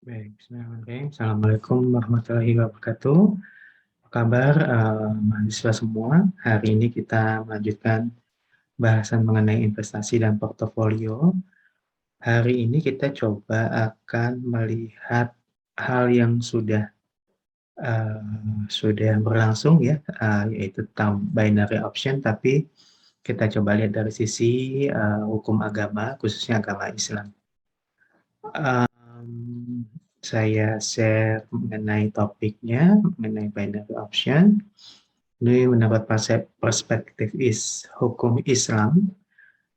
Baik, bismillahirrahmanirrahim. Assalamualaikum warahmatullahi wabarakatuh. Apa kabar, mahasiswa semua? Hari ini kita melanjutkan bahasan mengenai investasi dan portofolio. Hari ini kita coba akan melihat hal yang sudah berlangsung ya, yaitu tentang binary option, tapi kita coba lihat dari sisi hukum agama, khususnya agama Islam. Mmm, saya share mengenai topiknya, mengenai binary option. Ini menurut perspektif hukum Islam,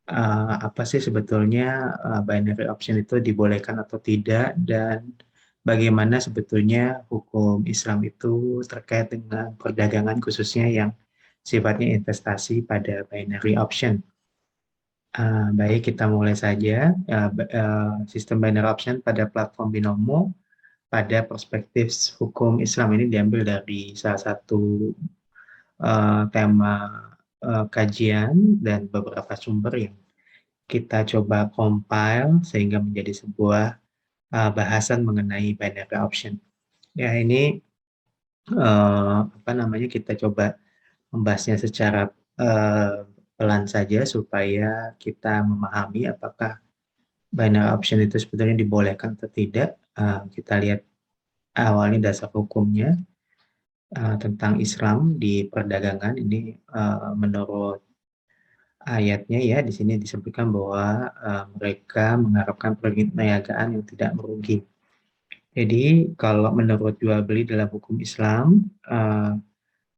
apa sih sebetulnya binary option itu dibolehkan atau tidak, dan bagaimana sebetulnya hukum Islam itu terkait dengan perdagangan khususnya yang sifatnya investasi pada binary option. Baik, kita mulai saja. Sistem binary option pada platform binomo pada perspektif hukum Islam ini diambil dari salah satu tema kajian dan beberapa sumber yang kita coba compile sehingga menjadi sebuah bahasan mengenai binary option. Ya, ini apa namanya, kita coba membahasnya secara pelan saja supaya kita memahami apakah binary option itu sebetulnya dibolehkan atau tidak. Kita lihat awalnya dasar hukumnya tentang Islam di perdagangan ini, menurut ayatnya ya di sini disebutkan bahwa mereka mengharapkan perniagaan yang tidak merugi. Jadi kalau menurut jual beli dalam hukum Islam,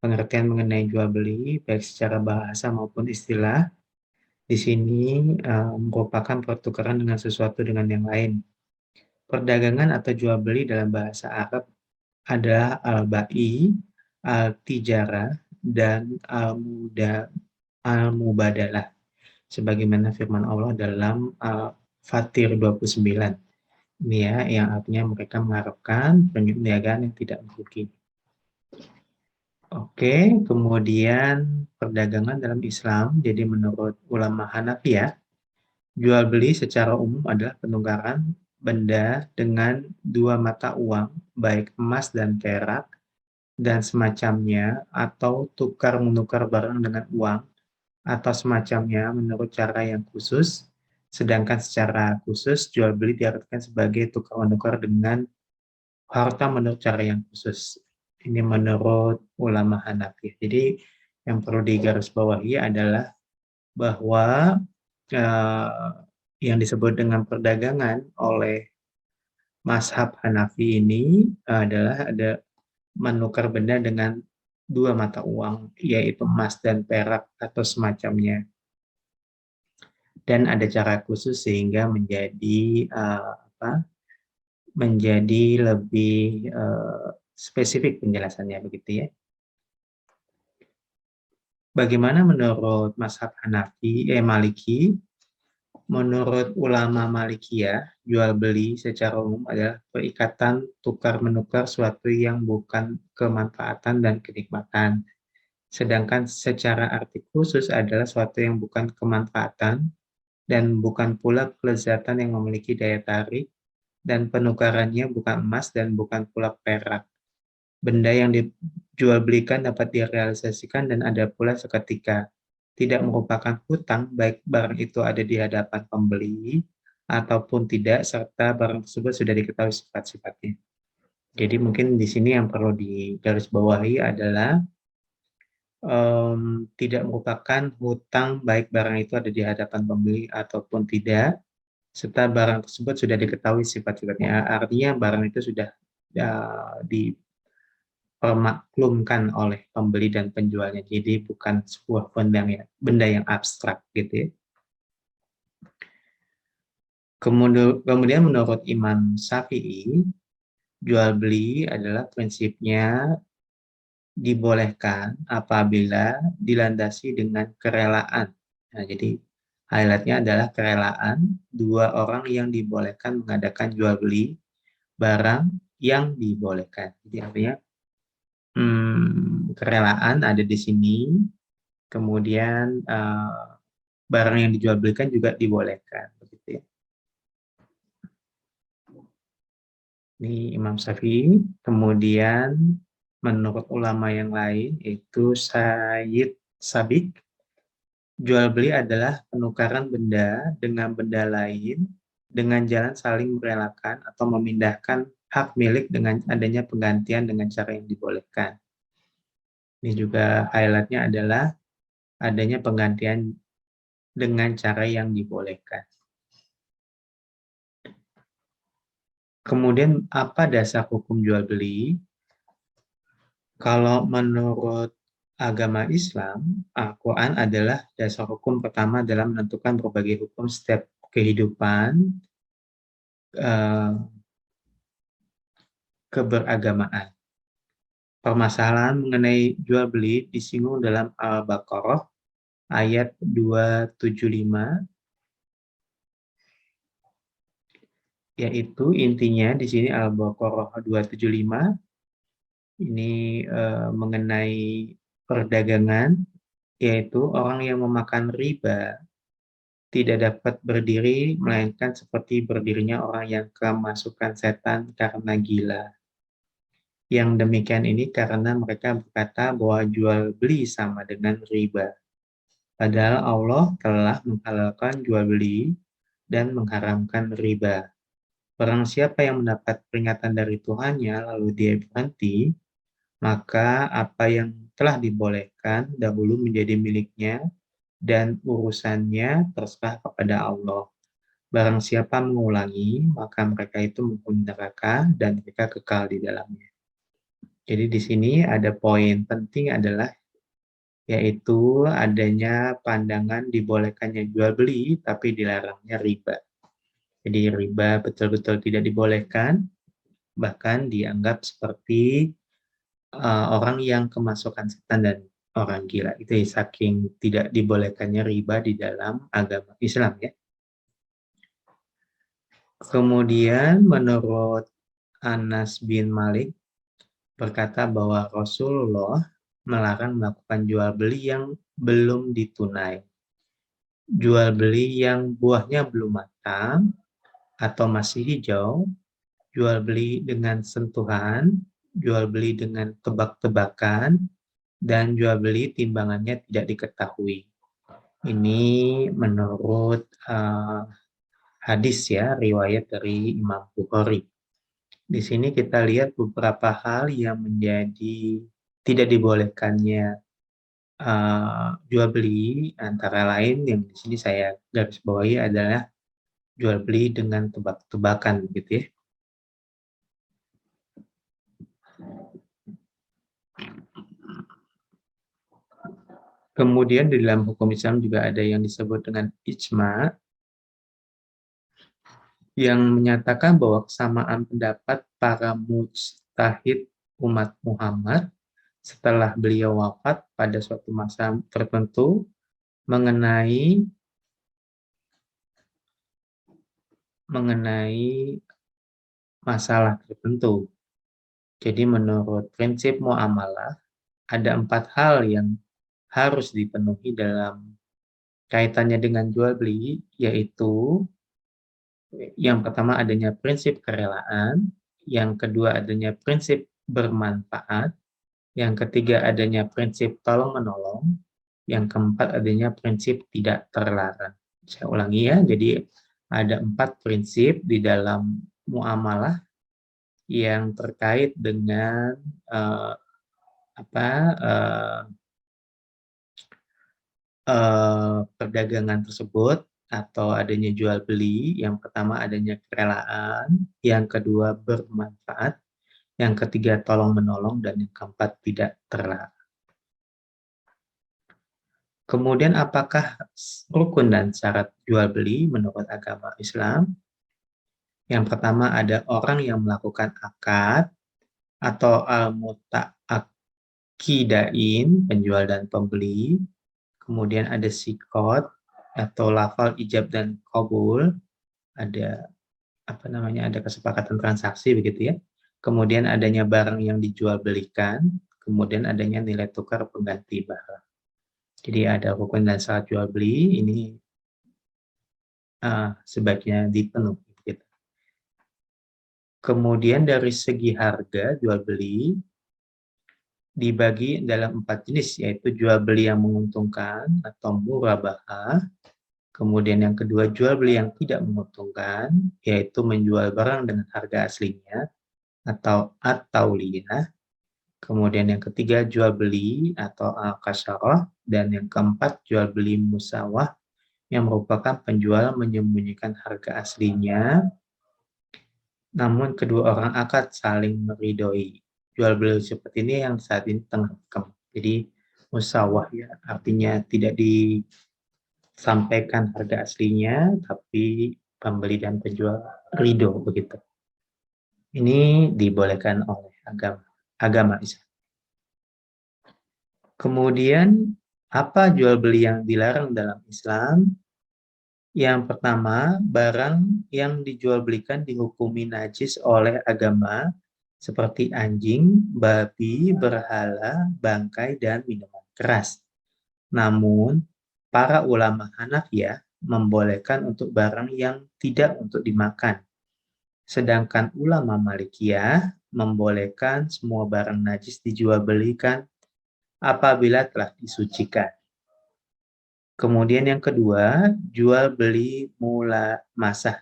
pengertian mengenai jual beli baik secara bahasa maupun istilah di sini merupakan pertukaran dengan sesuatu dengan yang lain. Perdagangan atau jual beli dalam bahasa Arab adalah al-ba'i, al-tijarah, dan al-mubadalah. Sebagaimana firman Allah dalam Fatir 29. Ini ya, yang artinya mereka mengharapkan perniagaan yang tidak merugi. Oke, kemudian perdagangan dalam Islam, jadi menurut ulama Hanafi ya, jual beli secara umum adalah penukaran benda dengan dua mata uang, baik emas dan perak, dan semacamnya, atau tukar-menukar barang dengan uang, atau semacamnya menurut cara yang khusus, sedangkan secara khusus jual beli diartikan sebagai tukar-menukar dengan harta menurut cara yang khusus. Ini menurut ulama Hanafi. Jadi yang perlu digarisbawahi adalah bahwa eh, yang disebut dengan perdagangan oleh mazhab Hanafi ini adalah ada menukar benda dengan dua mata uang, yaitu emas dan perak atau semacamnya. Dan ada cara khusus sehingga menjadi lebih spesifik penjelasannya begitu ya. Bagaimana menurut mazhab Maliki? Menurut ulama Malikiyah, jual beli secara umum adalah perikatan tukar-menukar suatu yang bukan kemanfaatan dan kenikmatan. Sedangkan secara arti khusus adalah suatu yang bukan kemanfaatan dan bukan pula kelezatan yang memiliki daya tarik, dan penukarannya bukan emas dan bukan pula perak. Benda yang dijual belikan dapat direalisasikan dan ada pula seketika. Tidak merupakan hutang, baik barang itu ada di hadapan pembeli ataupun tidak, serta barang tersebut sudah diketahui sifat-sifatnya. Jadi mungkin di sini yang perlu digarisbawahi adalah tidak merupakan hutang, baik barang itu ada di hadapan pembeli ataupun tidak, serta barang tersebut sudah diketahui sifat-sifatnya. Artinya barang itu sudah dipermaklumkan oleh pembeli dan penjualnya. Jadi bukan sebuah benda yang abstrak gitu ya. Kemudian menurut Imam Syafi'i, jual beli adalah prinsipnya dibolehkan apabila dilandasi dengan kerelaan. Nah, jadi highlightnya adalah kerelaan dua orang yang dibolehkan mengadakan jual beli barang yang dibolehkan. Jadi artinya kerelaan ada di sini, kemudian barang yang dijual belikan juga dibolehkan, begitu ya. Ini Imam Syafi'i. Kemudian menurut ulama yang lain yaitu Sayyid Sabiq, jual beli adalah penukaran benda dengan benda lain dengan jalan saling merelakan atau memindahkan hak milik dengan adanya penggantian dengan cara yang dibolehkan. Ini juga highlight-nya adalah adanya penggantian dengan cara yang dibolehkan. Kemudian apa dasar hukum jual beli? Kalau menurut agama Islam, Al-Quran adalah dasar hukum pertama dalam menentukan berbagai hukum setiap kehidupan keberagamaan. Permasalahan mengenai jual beli disinggung dalam Al-Baqarah ayat 275, yaitu intinya di sini Al-Baqarah 275 ini mengenai perdagangan, yaitu orang yang memakan riba tidak dapat berdiri, melainkan seperti berdirinya orang yang kemasukan setan karena gila. Yang demikian ini karena mereka berkata bahwa jual beli sama dengan riba. Padahal Allah telah menghalalkan jual beli dan mengharamkan riba. Barang siapa yang mendapat peringatan dari Tuhannya lalu dia berhenti, maka apa yang telah dibolehkan dahulu menjadi miliknya dan urusannya terserah kepada Allah. Barang siapa mengulangi, maka mereka itu menghuni neraka dan mereka kekal di dalamnya. Jadi di sini ada poin penting adalah yaitu adanya pandangan dibolehkannya jual beli tapi dilarangnya riba. Jadi riba betul-betul tidak dibolehkan, bahkan dianggap seperti orang yang kemasukan setan dan orang gila. Itu saking tidak dibolehkannya riba di dalam agama Islam ya. Kemudian menurut Anas bin Malik berkata bahwa Rasulullah melarang melakukan jual beli yang belum ditunai. Jual beli yang buahnya belum matang atau masih hijau, jual beli dengan sentuhan, jual beli dengan tebak-tebakan, dan jual beli timbangannya tidak diketahui. Ini menurut hadis ya, riwayat dari Imam Bukhari. Di sini kita lihat beberapa hal yang menjadi tidak dibolehkannya jual beli, antara lain yang di sini saya garis bawahi adalah jual beli dengan tebak-tebakan gitu ya. Kemudian di dalam hukum Islam juga ada yang disebut dengan ijma, yang menyatakan bahwa kesamaan pendapat para mujtahid umat Muhammad setelah beliau wafat pada suatu masa tertentu mengenai masalah tertentu. Jadi menurut prinsip muamalah ada 4 hal yang harus dipenuhi dalam kaitannya dengan jual beli, yaitu yang pertama adanya prinsip kerelaan, yang kedua adanya prinsip bermanfaat, yang ketiga adanya prinsip tolong-menolong, yang keempat adanya prinsip tidak terlarang. Saya ulangi ya, jadi ada 4 prinsip di dalam muamalah yang terkait dengan perdagangan tersebut atau adanya jual beli. Yang pertama adanya kerelaan, yang kedua bermanfaat, yang ketiga tolong menolong, dan yang keempat tidak terlarang. Kemudian apakah rukun dan syarat jual beli menurut agama Islam? Yang pertama ada orang yang melakukan akad atau al-muta'akidain, penjual dan pembeli. Kemudian ada sikot atau lafal ijab dan qabul, ada ada kesepakatan transaksi begitu ya. Kemudian adanya barang yang dijual belikan, kemudian adanya nilai tukar pengganti barang. Jadi ada rukun dan syarat jual beli ini sebaiknya dipenuhi gitu. Kemudian dari segi harga jual beli dibagi dalam 4 jenis, yaitu jual beli yang menguntungkan atau murabaha. Kemudian yang kedua, jual beli yang tidak menguntungkan, yaitu menjual barang dengan harga aslinya atau at-tauliyah. Kemudian yang ketiga, jual beli atau al-kasyarah. Dan yang keempat, jual beli musawah, yang merupakan penjual menyembunyikan harga aslinya, namun kedua orang akad saling meridhoi. Jual beli seperti ini yang saat ini tengah berkembang. Jadi musawah ya, artinya tidak disampaikan harga aslinya, tapi pembeli dan penjual ridho begitu. Ini dibolehkan oleh agama Islam. Kemudian apa jual beli yang dilarang dalam Islam? Yang pertama, barang yang dijual belikan dihukumi najis oleh agama seperti anjing, babi, berhala, bangkai, dan minuman keras. Namun, para ulama Hanafiyah membolehkan untuk barang yang tidak untuk dimakan. Sedangkan ulama Malikiyah membolehkan semua barang najis dijual belikan apabila telah disucikan. Kemudian yang kedua, jual beli mula masah,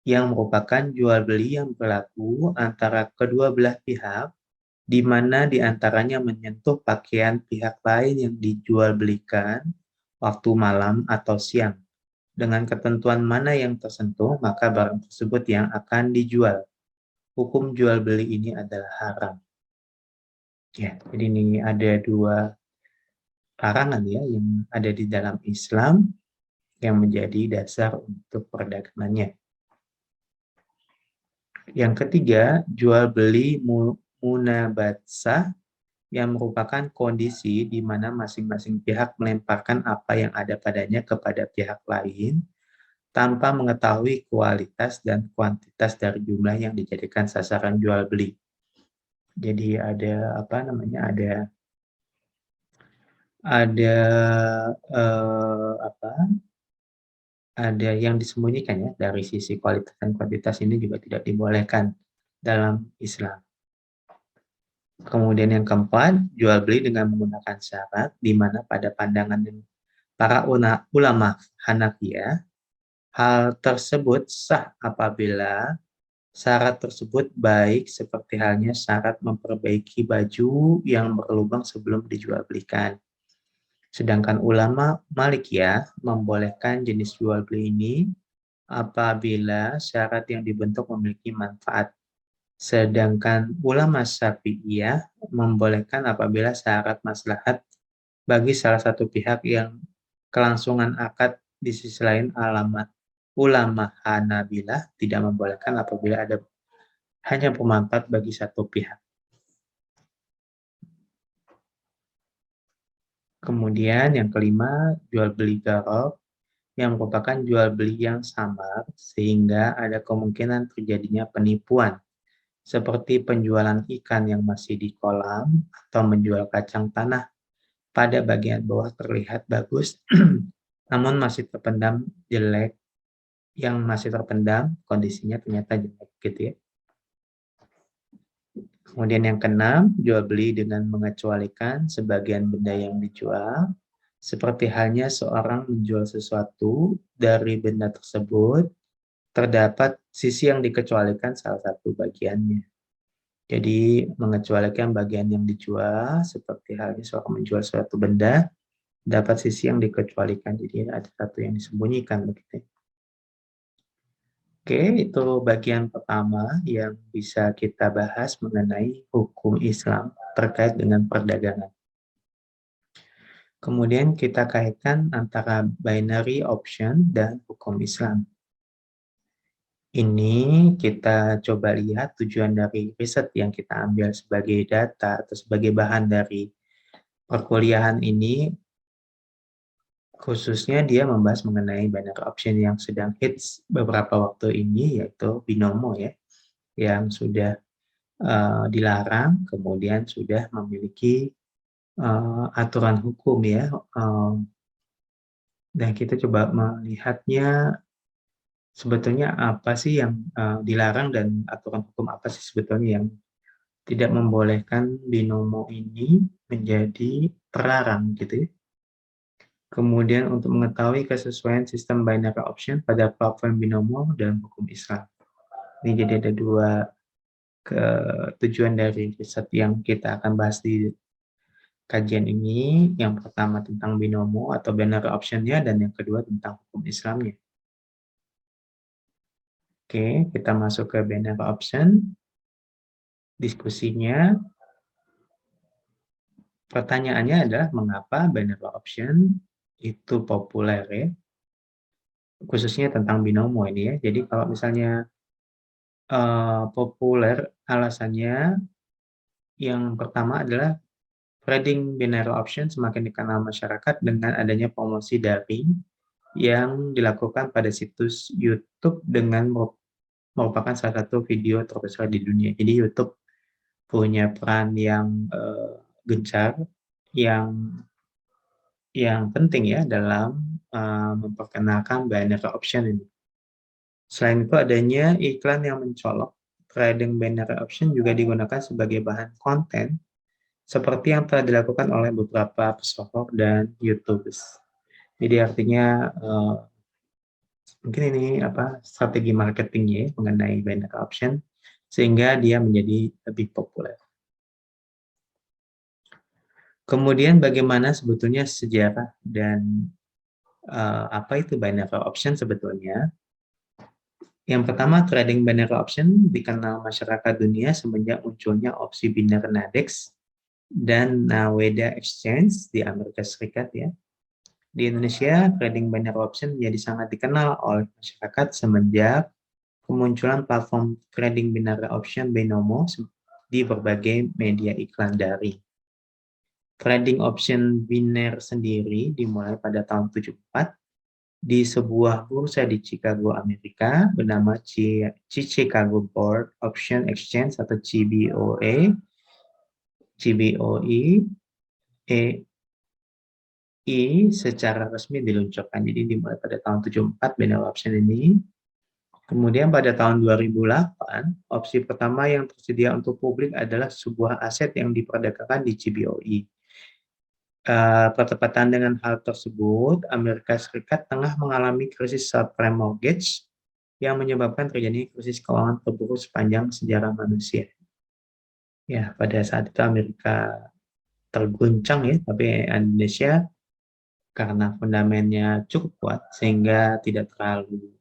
yang merupakan jual beli yang berlaku antara kedua belah pihak, di mana di antaranya menyentuh pakaian pihak lain yang dijual belikan waktu malam atau siang. Dengan ketentuan mana yang tersentuh, maka barang tersebut yang akan dijual. Hukum jual beli ini adalah haram. Ya, jadi ini ada dua larangan ya yang ada di dalam Islam yang menjadi dasar untuk perdagangannya. Yang ketiga, jual beli munabatsah, yang merupakan kondisi di mana masing-masing pihak melemparkan apa yang ada padanya kepada pihak lain tanpa mengetahui kualitas dan kuantitas dari jumlah yang dijadikan sasaran jual beli. Jadi ada apa namanya? Ada ada yang disembunyikan ya dari sisi kualitas dan kuantitas, ini juga tidak dibolehkan dalam Islam. Kemudian yang keempat, jual beli dengan menggunakan syarat, di mana pada pandangan para ulama Hanafiyah, hal tersebut sah apabila syarat tersebut baik seperti halnya syarat memperbaiki baju yang berlubang sebelum dijual belikan. Sedangkan ulama Malikiyah membolehkan jenis jual beli ini apabila syarat yang dibentuk memiliki manfaat. Sedangkan ulama Syafi'iyah membolehkan apabila syarat maslahat bagi salah satu pihak yang kelangsungan akad. Di sisi lain, ulama Hanabilah tidak membolehkan apabila ada hanya bermanfaat bagi satu pihak. Kemudian yang kelima, jual beli gharar, yang merupakan jual beli yang samar sehingga ada kemungkinan terjadinya penipuan, seperti penjualan ikan yang masih di kolam atau menjual kacang tanah pada bagian bawah terlihat bagus namun masih terpendam jelek, yang masih terpendam kondisinya ternyata jelek gitu ya. Kemudian yang keenam, jual beli dengan mengecualikan sebagian benda yang dijual, seperti halnya seorang menjual sesuatu dari benda tersebut terdapat sisi yang dikecualikan salah satu bagiannya. Jadi mengecualikan bagian yang dijual, seperti halnya seorang menjual suatu benda dapat sisi yang dikecualikan, jadi ada satu yang disembunyikan begitu. Oke, itu bagian pertama yang bisa kita bahas mengenai hukum Islam terkait dengan perdagangan. Kemudian kita kaitkan antara binary option dan hukum Islam. Ini kita coba lihat tujuan dari riset yang kita ambil sebagai data atau sebagai bahan dari perkuliahan ini. Khususnya dia membahas mengenai binary option yang sedang hits beberapa waktu ini, yaitu binomo ya, yang sudah dilarang, kemudian sudah memiliki aturan hukum ya. Dan kita coba melihatnya sebetulnya apa sih yang dilarang dan aturan hukum apa sih sebetulnya yang tidak membolehkan binomo ini menjadi terlarang gitu ya. Kemudian untuk mengetahui kesesuaian sistem binary option pada platform binomo dalam hukum Islam. Ini jadi ada dua tujuan dari riset yang kita akan bahas di kajian ini. Yang pertama tentang binomo atau binary option-nya dan yang kedua tentang hukum Islamnya. Oke, kita masuk ke binary option. Diskusinya, pertanyaannya adalah mengapa binary option itu populer ya, khususnya tentang binomo ini ya. Jadi kalau misalnya populer, alasannya yang pertama adalah trading binary option semakin dikenal masyarakat dengan adanya promosi daring yang dilakukan pada situs YouTube dengan merupakan salah satu video terbesar di dunia. Jadi YouTube punya peran yang gencar, yang penting ya dalam memperkenalkan binary option ini. Selain itu adanya iklan yang mencolok, trading binary option juga digunakan sebagai bahan konten seperti yang telah dilakukan oleh beberapa pesohor dan YouTubers. Jadi artinya mungkin ini strategi marketingnya ya, mengenai binary option sehingga dia menjadi lebih populer. Kemudian bagaimana sebetulnya sejarah dan apa itu binary option sebetulnya? Yang pertama, trading binary option dikenal masyarakat dunia semenjak munculnya opsi biner Nadex dan Naweda Exchange di Amerika Serikat ya. Di Indonesia, trading binary option menjadi sangat dikenal oleh masyarakat semenjak kemunculan platform trading binary option Binomo di berbagai media iklan daring. Trading option biner sendiri dimulai pada tahun 74 di sebuah bursa di Chicago, Amerika bernama Chicago Board Option Exchange atau CBOE. Secara resmi diluncurkan. Jadi dimulai pada tahun 74 binary option ini. Kemudian pada tahun 2008, opsi pertama yang tersedia untuk publik adalah sebuah aset yang diperdagangkan di CBOE. Bertepatan dengan hal tersebut, Amerika Serikat tengah mengalami krisis subprime mortgage yang menyebabkan terjadi krisis keuangan terburuk sepanjang sejarah manusia. Ya, pada saat itu Amerika terguncang ya, tapi Indonesia karena fundamennya cukup kuat sehingga tidak terlalu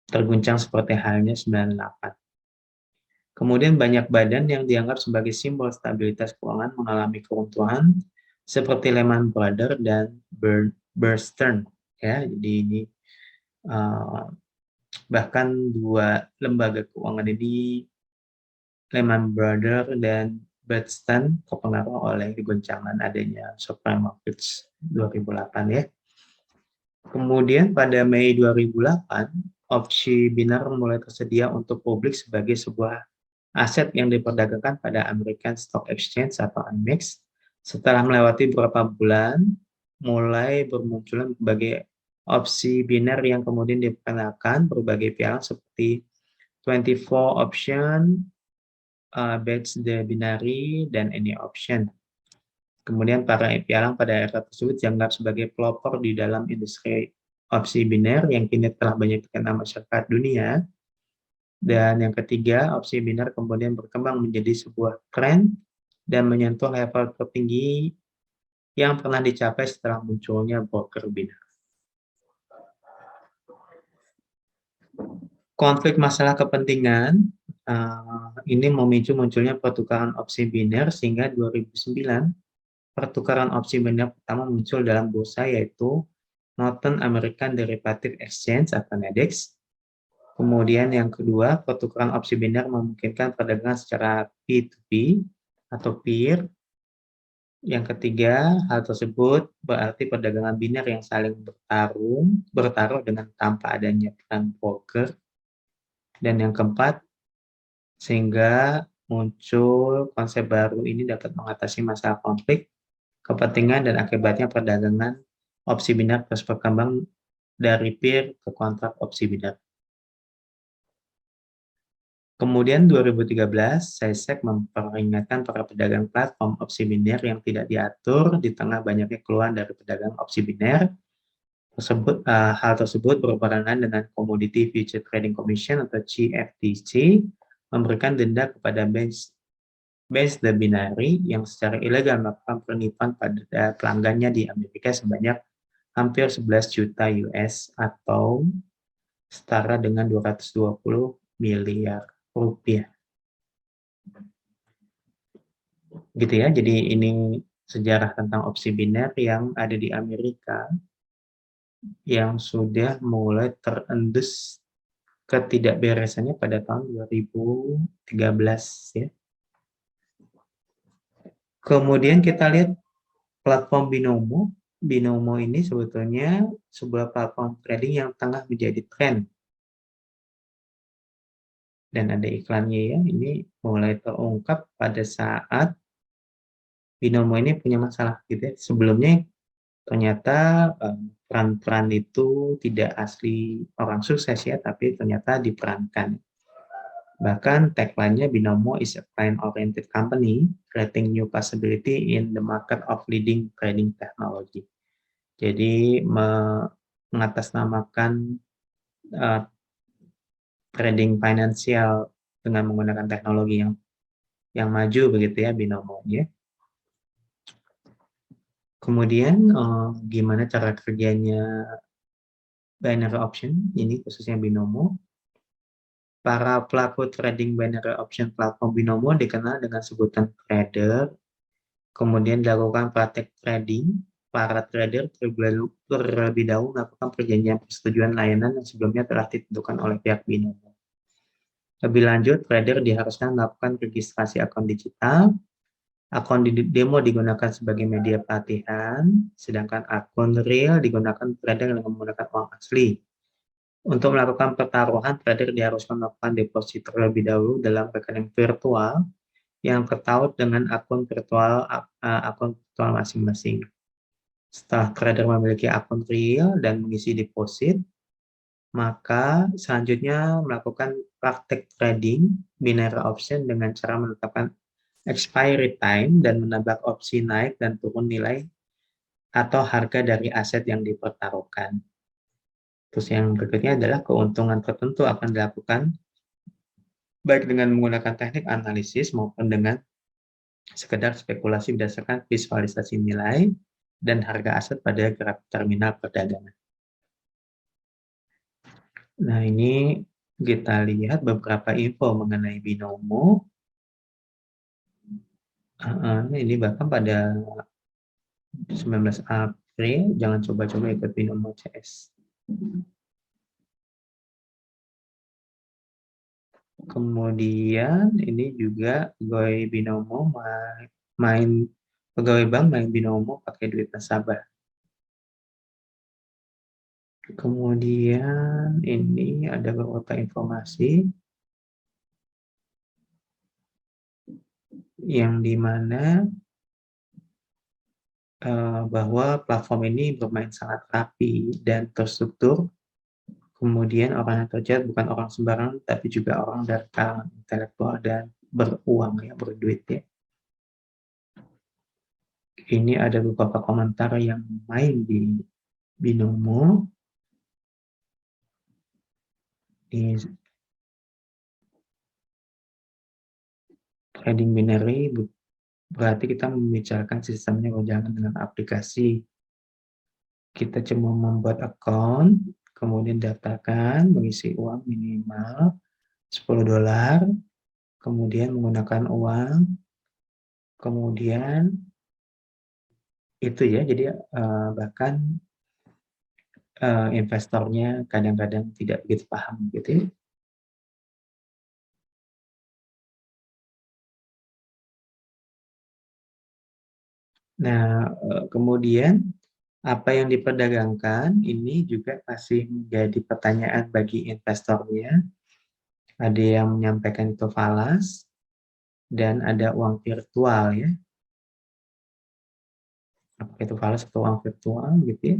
terguncang seperti halnya 98. Kemudian banyak badan yang dianggap sebagai simbol stabilitas keuangan mengalami keruntuhan seperti Lehman Brothers dan Bear Stearns ya. Jadi ini bahkan dua lembaga keuangan ini, Lehman Brothers dan Bear Stearns, terpengaruh oleh goncangan adanya subprime mortgage 2008 ya. Kemudian pada Mei 2008, opsi biner mulai tersedia untuk publik sebagai sebuah aset yang diperdagangkan pada American Stock Exchange atau AMEX. Setelah melewati beberapa bulan, mulai bermunculan berbagai opsi biner yang kemudian diperkenalkan berbagai pialang seperti 24 option, batch the binary, dan any option. Kemudian para pialang pada era tersebut dianggap sebagai pelopor di dalam industri opsi biner yang kini telah banyak dikenal masyarakat dunia. Dan yang ketiga, opsi biner kemudian berkembang menjadi sebuah tren dan menyentuh level tertinggi yang pernah dicapai setelah munculnya broker biner. Konflik masalah kepentingan ini memicu munculnya pertukaran opsi biner sehingga 2009 pertukaran opsi biner pertama muncul dalam bursa yaitu Northern American Derivative Exchange atau NADEX. Kemudian yang kedua, pertukaran opsi biner memungkinkan perdagangan secara P2P atau peer. Yang ketiga, hal tersebut berarti perdagangan biner yang saling bertaruh dengan tanpa adanya peran broker. Dan yang keempat, sehingga muncul konsep baru ini dapat mengatasi masalah konflik, kepentingan, dan akibatnya perdagangan opsi biner terus berkembang dari peer ke kontrak opsi biner. Kemudian 2013, SESEC memperingatkan para pedagang platform opsi biner yang tidak diatur di tengah banyaknya keluhan dari pedagang opsi biner. Hal tersebut berbarengan dengan Commodity Future Trading Commission atau CFTC memberikan denda kepada Base the Binary yang secara ilegal melakukan penipuan pada pelanggannya di Amerika sebanyak hampir 11 juta US atau setara dengan 220 miliar rupiah. Gitu ya, jadi ini sejarah tentang opsi biner yang ada di Amerika yang sudah mulai terendus ketidakberesannya pada tahun 2013 ya. Kemudian kita lihat platform Binomo. Binomo ini sebetulnya sebuah platform trading yang tengah menjadi tren. Dan ada iklannya ya, ini mulai terungkap pada saat Binomo ini punya masalah gitu ya. Sebelumnya ternyata peran-peran itu tidak asli orang sukses ya, tapi ternyata diperankan. Bahkan tagline-nya Binomo is a client-oriented company, creating new possibility in the market of leading trading technology. Jadi mengatasnamakan trading finansial dengan menggunakan teknologi yang maju begitu ya Binomo ya. Kemudian gimana cara kerjanya binary option ini khususnya Binomo. Para pelaku trading binary option platform Binomo dikenal dengan sebutan trader. Kemudian dilakukan praktek trading. Para trader terlebih dahulu melakukan perjanjian persetujuan layanan yang sebelumnya telah ditentukan oleh pihak Binomo. Lebih lanjut, trader diharuskan melakukan registrasi akun digital. Akun demo digunakan sebagai media pelatihan, sedangkan akun real digunakan trader dengan menggunakan uang asli. Untuk melakukan pertaruhan, trader diharuskan melakukan deposit terlebih dahulu dalam rekening virtual yang tertaut dengan akun virtual masing-masing. Setelah trader memiliki akun real dan mengisi deposit, maka selanjutnya melakukan praktek trading binary option dengan cara menetapkan expiry time dan menambah opsi naik dan turun nilai atau harga dari aset yang dipertaruhkan. Terus yang berikutnya adalah keuntungan tertentu akan dilakukan baik dengan menggunakan teknik analisis maupun dengan sekedar spekulasi berdasarkan visualisasi nilai dan harga aset pada grafik terminal perdagangan. Nah, ini kita lihat beberapa info mengenai Binomo. Ini bahkan pada 19 April, jangan coba-coba ikut Binomo CS. Kemudian ini juga pegawai Binomo pegawai bank main Binomo pakai duit nasabah. Kemudian ini ada beberapa informasi yang dimana bahwa platform ini bermain sangat rapi dan terstruktur. Kemudian orang yang terlibat bukan orang sembarangan, tapi juga orang dari kalangan intelektual dan beruang ya, berduit ya. Ini ada beberapa komentar yang main di Binomo. Ini trading binary berarti kita membicarakan sistemnya jangan dengan aplikasi. Kita cuma membuat akun, kemudian daftarkan, mengisi uang minimal $10, kemudian menggunakan uang, kemudian itu ya, jadi bahkan investornya kadang-kadang tidak begitu paham gitu ya. Nah, kemudian apa yang diperdagangkan ini juga masih menjadi pertanyaan bagi investornya. Ada yang menyampaikan itu falas dan ada uang virtual ya. Apakah itu falas atau uang virtual gitu ya.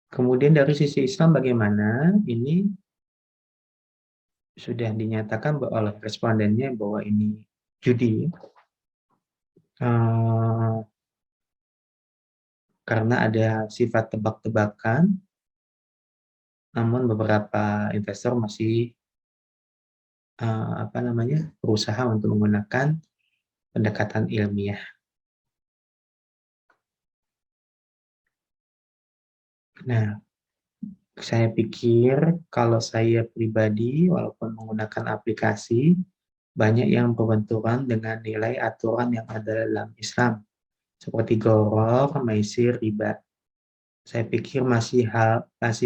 Kemudian dari sisi Islam bagaimana? Ini sudah dinyatakan oleh respondennya bahwa ini judi, karena ada sifat tebak-tebakan, namun beberapa investor masih berusaha untuk menggunakan pendekatan ilmiah. Nah, saya pikir kalau saya pribadi, walaupun menggunakan aplikasi, banyak yang berbenturan dengan nilai aturan yang ada dalam Islam, seperti goror, maisir, riba. Saya pikir masih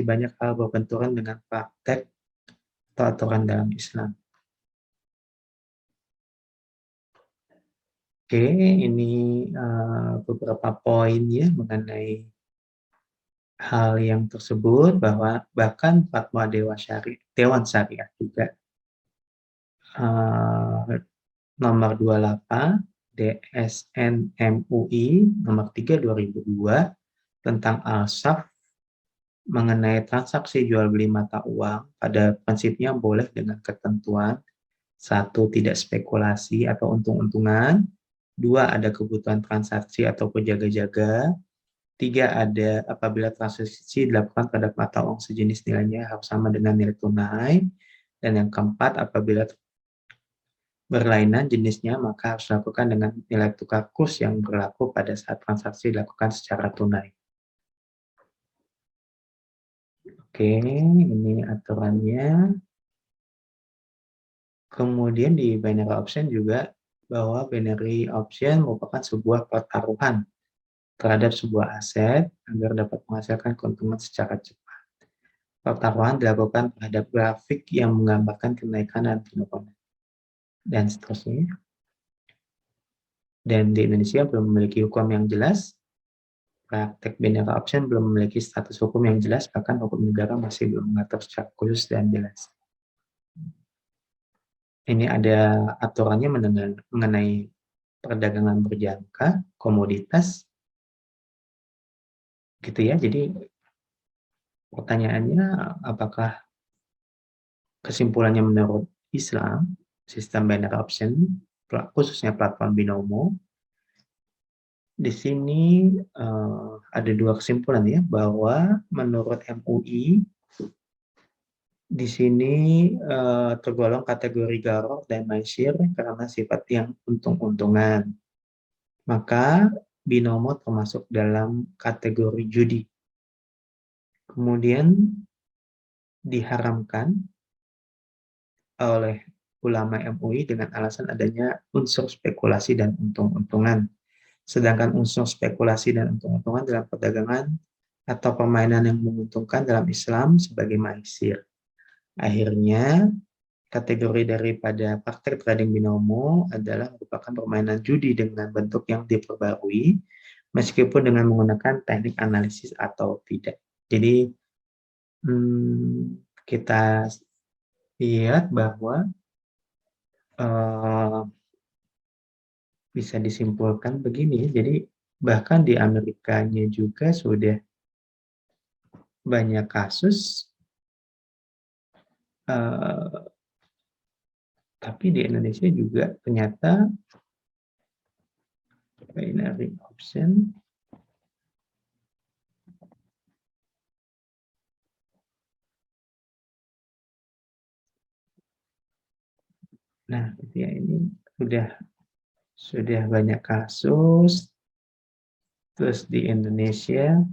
banyak hal berbenturan dengan praktek atau aturan dalam Islam. Oke, ini beberapa poin ya mengenai hal yang tersebut, bahwa bahkan fatwa Dewan Syariah juga nomor 28 DSN MUI nomor 3 2002 tentang al-saf mengenai transaksi jual beli mata uang pada prinsipnya boleh dengan ketentuan: satu, tidak spekulasi atau untung-untungan; dua, ada kebutuhan transaksi atau jaga-jaga; tiga, ada apabila transaksi dilakukan terhadap mata uang sejenis nilainya harus sama dengan nilai tunai; dan yang keempat, apabila berlainan jenisnya maka harus dilakukan dengan nilai tukar kurs yang berlaku pada saat transaksi dilakukan secara tunai. Oke, ini aturannya. Kemudian di binary option juga, bahwa binary option merupakan sebuah pertaruhan terhadap sebuah aset agar dapat menghasilkan keuntungan secara cepat. Pertaruhan dilakukan terhadap grafik yang menggambarkan kenaikan dan penurunan, dan seterusnya. Dan di Indonesia belum memiliki hukum yang jelas. Praktek binary option belum memiliki status hukum yang jelas, bahkan hukum negara masih belum mengatur secara khusus dan jelas. Ini ada aturannya mengenai perdagangan berjangka, komoditas, gitu ya. Jadi pertanyaannya, apakah kesimpulannya menurut Islam, sistem binary option, khususnya platform binomo, di sini ada dua kesimpulan ya, bahwa menurut MUI, di sini tergolong kategori garor dan maisir karena sifat yang untung-untungan. Maka binomo termasuk dalam kategori judi. Kemudian diharamkan oleh ulama MUI dengan alasan adanya unsur spekulasi dan untung-untungan. Sedangkan unsur spekulasi dan untung-untungan dalam perdagangan atau permainan yang menguntungkan dalam Islam sebagai maisir. Akhirnya, kategori daripada praktek trading binomo adalah merupakan permainan judi dengan bentuk yang diperbarui, meskipun dengan menggunakan teknik analisis atau tidak. Jadi, kita lihat bahwa bisa disimpulkan begini, jadi bahkan di Amerikanya juga sudah banyak kasus, tapi di Indonesia juga ternyata binary option. Nah, ya ini sudah banyak kasus. Terus di Indonesia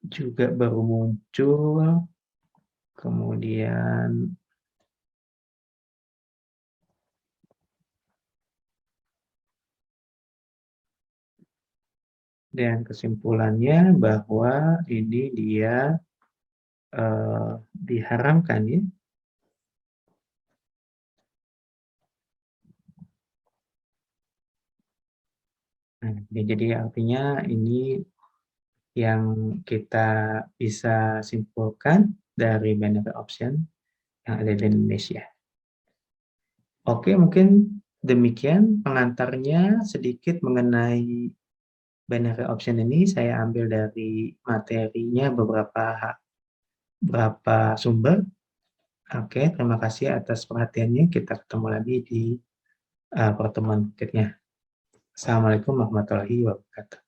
juga baru muncul, kemudian dan kesimpulannya bahwa ini dia diharamkan ya. Nah, jadi artinya ini yang kita bisa simpulkan dari binary option yang ada di Indonesia. Oke, mungkin demikian pengantarnya sedikit mengenai Binary option ini saya ambil dari materinya beberapa sumber. Oke, terima kasih atas perhatiannya. Kita ketemu lagi di pertemuan berikutnya. Assalamualaikum warahmatullahi wabarakatuh.